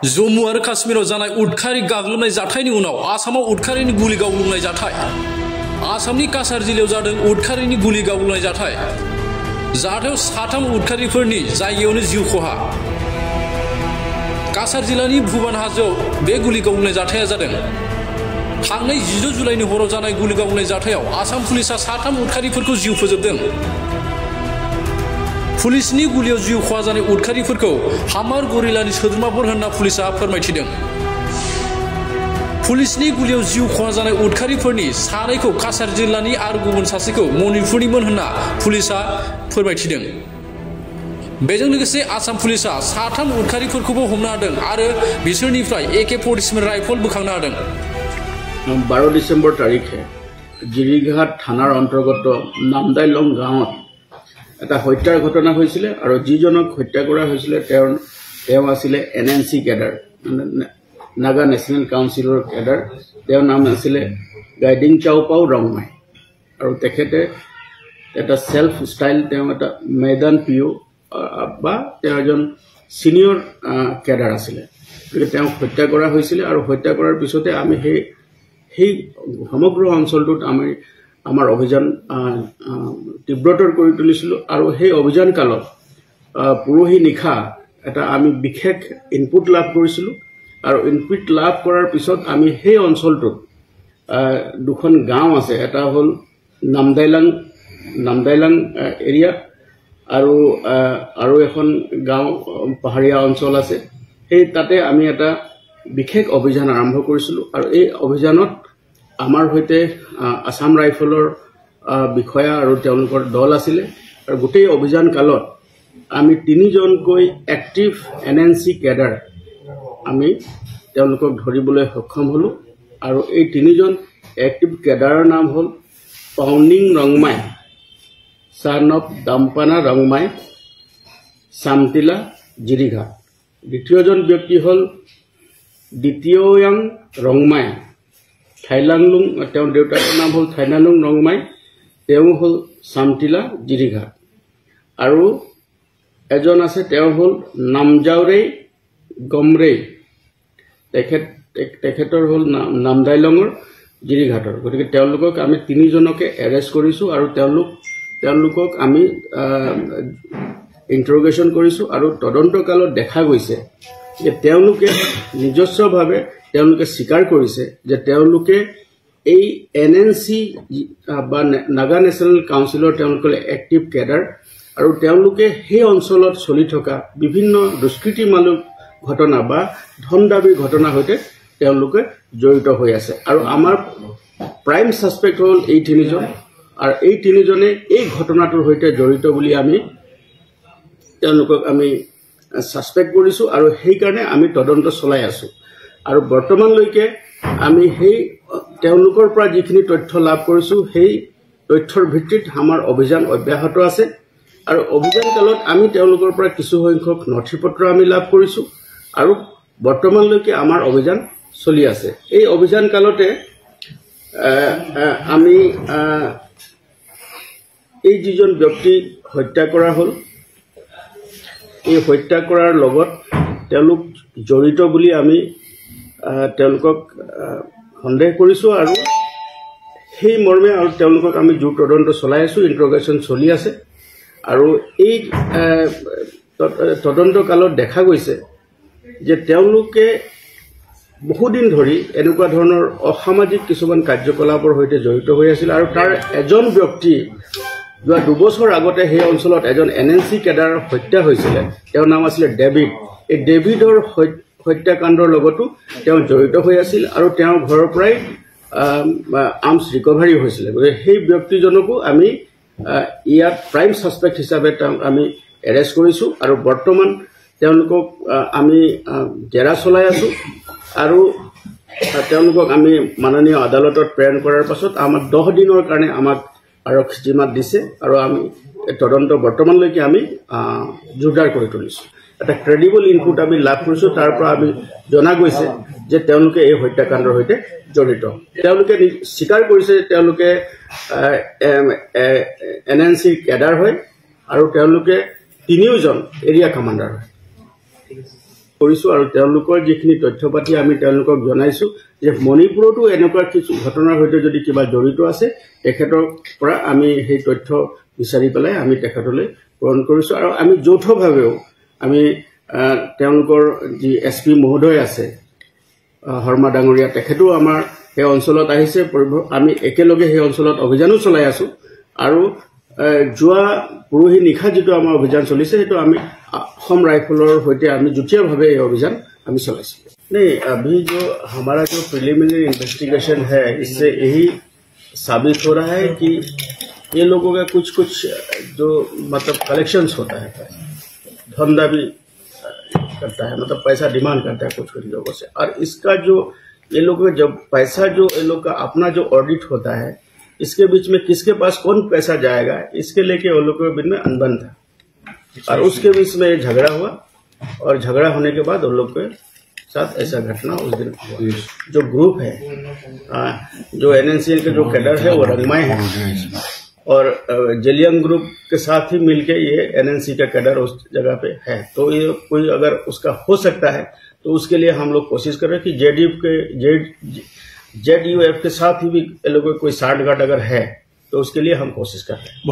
जम्मु आरो काश्मीराव जानाय उदखारि गाग्लोबनाय जाथायनि उनाव आसामाव उदखारिनि गुलि गावलुंनाय जाथाय आसामनि काछार जिल्लायाव जादों उदखारिनि गुलि गावलुंनाय जाथाय जाथायाव साथाम उदखारिफोरनि जायगायावनो जिउ खहा काछार जिल्लानि भुबान हाजोआव बे गुलि गावलुंनाय जाथाया जादों थांनाय 16 जुलाइनि हराव जानाय गुलि गावलुंनाय जाथायाव आसाम पुलिसा साथाम उदखारिफोरखौ जिउ फोजोबदों पुलिसनि गुलियाव जिउ खहा जानाय उदखारिफोरखौ हामार गरिलानि सोद्रोमाफोर होनना पुलिसा फोरमायथिदों पुलिसनि गुलियाव जिउ खहा जानाय उदखारिफोरनि सानैखौ काछार जिल्लानि आरो गुबुन सासेखौ मणिपुरनिमोन होनना पुलिसा फोरमायथिदों बेजों लोगोसे आसाम पुलिसा साथाम उदखारिफोरखौबो हमनो हादों आरो बिसोरनिफ्राय AK-47 राइफल बोखांनो हादों 12 डिसेम्बर तारिखे जिरिघाट थानार अंतर्गत नामदाइलং गाँवत এটা হত্যাৰ ঘটনা হৈছিল আৰু যিজনক হত্যা কৰা হৈছিল তেওঁ আছিল NNC কেডাৰ নাগা নেশনেল কাউন্সিলৰ কেডাৰ তেওঁৰ নাম আছিল গাইডিং চাওপাও ৰংমাই আৰু তেখেতে এটা সেলফ স্টাইল তেওঁ এটা ময়দান পিও বা তেওঁ এজন সিনিয়ৰ কেডাৰ আছিল তেওঁ হত্যা কৰা হৈছিল আৰু হত্যা কৰাৰ পিছতে আমি সেই সমগ্ৰ অঞ্চলটোত আমাৰ অভিযান তীব্ৰতৰ কৰি তুলিছিলো আৰু সেই অভিযান কালত পুৰহি নিখা এটা আমি বিশেষ ইনপুট লাভ কৰিছিলো আৰু ইনপুট লাভ কৰাৰ পিছত আমি সেই অঞ্চলটোত দুখন গাঁও আছে এটা হল নামদাইলং এৰিয়া আৰু এখন গাঁও পাহাৰীয়া অঞ্চল আছে সেই তাতে আমি এটা বিশেষ অভিযান আৰম্ভ কৰিছিলো আৰু এই অভিযানত আমাৰ হৈতে আসাম ৰাইফলৰ বিষয়া আৰু তেওঁলোকৰ দল আছিল আৰু গোটেই অভিযান কালত আমি 3 জনকৈ এক্টিভ NNC কেডাৰ আমি তেওঁলোকক ধৰিবলৈ সক্ষম হলো আৰু এই 3 জন এক্টিভ কেডাৰৰ নাম হল পাউনিং ৰংমাই son of দাম্পানা ৰংমাই সামতিলা জিৰিঘাট দ্বিতীয়জন ব্যক্তি হল দ্বিতীয়য়াং ৰংমাই থাইলাংলুং তেওঁ দেউতাকৰ নাম হল থাইলাংলুং ৰংমাই তেওঁ হল সামতিলা জিৰিঘাট আৰু এজন আছে তেওঁ হল নামজাউৰে গমৰে তেখেতৰ হল নামদাইলঙৰ জিৰিঘাটৰ গতিকে তেওঁলোকক আমি 3 জনকে এৰেষ্ট কৰিছো আৰু তেওঁলোকক আমি ইন্টাৰোগেশন কৰিছো আৰু তদন্তকালত দেখা গৈছে যে তেওঁলোকে নিজস্বভাৱে তেওঁলোকে স্বীকাৰ কৰিছে যে তেওঁলোকে এই NNC বা নাগা নেশনেল কাউন্সিলৰ তেওঁলোকৰ এক্টিভ কেডাৰ আৰু তেওঁলোকে সেই অঞ্চলত চলি থকা বিভিন্ন দুষ্কৃতিমূলক ঘটনা বা ধন দাবীৰ ঘটনা হৈতে তেওঁলোকে জড়িত হৈ আছে আৰু আমাৰ প্ৰাইম সাসপেক্ট হল এই 3 জন আৰু এই 3 জনে এই ঘটনাটোৰ হৈতে জড়িত বুলি আমি তেওঁলোকক আমি সাসপেক্ট কৰিছো আৰু সেই কাৰণে আমি তদন্ত চলাই আছো আৰু বৰ্তমানলৈকে আমি সেই তেওঁলোকৰ পৰা যিখিনি তথ্য লাভ কৰিছো সেই তথ্যৰ ভিত্তিত আমাৰ অভিযান অব্যাহত আছে আৰু অভিযান কালত আমি তেওঁলোকৰ পৰা কিছু সংখ্যক নথিপত্ৰ আমি লাভ কৰিছো আৰু বৰ্তমানলৈকে আমাৰ অভিযান চলি আছে এই অভিযান কালতে আমি এই যিজন ব্যক্তি হত্যা কৰা হল এই হত্যা কৰাৰ লগত তেওঁলোক জড়িত বুলি আমি তেওঁলোকক সন্দেহ কৰিছো আৰু সেই মৰ্মে আৰু তেওঁলোকক আমি জোৰ তদন্ত চলাই আছো ইন্টাৰোগেশন চলি আছে আৰু এই তদন্ত কালত দেখা গৈছে যে তেওঁলোকে বহুদিন ধৰি এনেকুৱা ধৰণৰ অসামাজিক কিছুমান কাৰ্যকলাপৰ হৈতে জড়িত হৈ আছিল আৰু তাৰ এজন ব্যক্তি যোৱা 2 বছৰ আগতে সেই অঞ্চলত এজন NNC কেডাৰ হত্যা হৈছিল তেওঁৰ নাম আছিল ডেভিড এই ডেভিডৰ হত্যাকাণ্ডৰ লগতো তেওঁ জড়িত হৈ আছিল আৰু তেওঁ ঘৰৰ পৰাই আৰ্মছ ৰিকভাৰী হৈছিল সেই ব্যক্তিজনকো আমি ইয়াত প্ৰাইম সাসপেক্ট হিচাপে আমি এৰেষ্ট কৰিছো আৰু বৰ্তমান তেওঁলোকক আমি জেৰা চলাই আছো আৰু তেওঁলোকক আমি মাননীয় আদালতত প্ৰেৰণ কৰাৰ পাছত আমাক 10 দিনৰ কাৰণে আমাক আৰক্ষী জিম্মাত দিছে আৰু আমি তদন্ত বৰ্তমানলৈকে আমি জোৰদাৰ কৰি তুলিছো এটা ক্ৰেডিবল ইনপুট আমি লাভ কৰিছো তাৰ পৰা আমি জনা গৈছে যে তেওঁলোকে এই হত্যাকাণ্ডৰ হৈতে জড়িত তেওঁলোকে স্বীকাৰ কৰিছে তেওঁলোকে NNC কেডাৰ হয় আৰু তেওঁলোকে 3জন এৰিয়া কমান্ডাৰ হয় কৰিছো আৰু তেওঁলোকৰ যিখিনি তথ্য পাতি আমি তেওঁলোকক জনাইছো যে মণিপুৰতো এনেকুৱা কিছু ঘটনাৰ সৈতে যদি কিবা জড়িত আছে তেখেতৰ পৰা আমি সেই তথ্য বিচাৰি পেলাই আমি তেখেতলৈ প্ৰেৰণ কৰিছো আৰু আমি যৌথভাৱেও আমি তেওঁলোকৰ যি এছপি মহোদয় আছে হৰ্মা ডাঙৰীয়া তেখেতো আমাৰ এই অঞ্চলত আহিছে আমি একেলগে সেই অঞ্চলত অভিযানো চলাই আছো আৰু যোৱা পৰহি নিশা যেটো আমাৰ অভিযান চলিছে সেইটো আমি असम राइफलर होते आमी जुटिया भावे ये अभियान आमी चलाइछे। नहीं, अभी जो हमारा जो प्रिलिमिनरी इन्वेस्टिगेशन है इससे यही साबित हो रहा है कि ये लोगों का कुछ जो मतलब कलेक्शंस होता है, धंधा भी करता है, मतलब पैसा डिमांड करता है कुछ लोगों से। और इसका जो ये लोग जब पैसा जो ये लोग का अपना जो ऑडिट होता है इसके बीच में किसके पास कौन पैसा जाएगा इसके लेके वो लोगों के बीच में अनबन था और उसके बीच में झगड़ा हुआ और झगड़ा होने के बाद उन लोग के साथ ऐसा घटना उस दिन हुआ। जो ग्रुप है जो एनएनसीएल के जो कैडर है वो रंगमाई है और जेलियन ग्रुप के साथ ही मिलके ये एनएनसी का कैडर उस जगह पे है। तो ये कोई अगर उसका हो सकता है तो उसके लिए हम लोग कोशिश कर रहे हैं कि जेडयूएफ के साथ ही भी लोगों कोई साठगांठ अगर है तो उसके लिए हम कोशिश कर रहे हैं।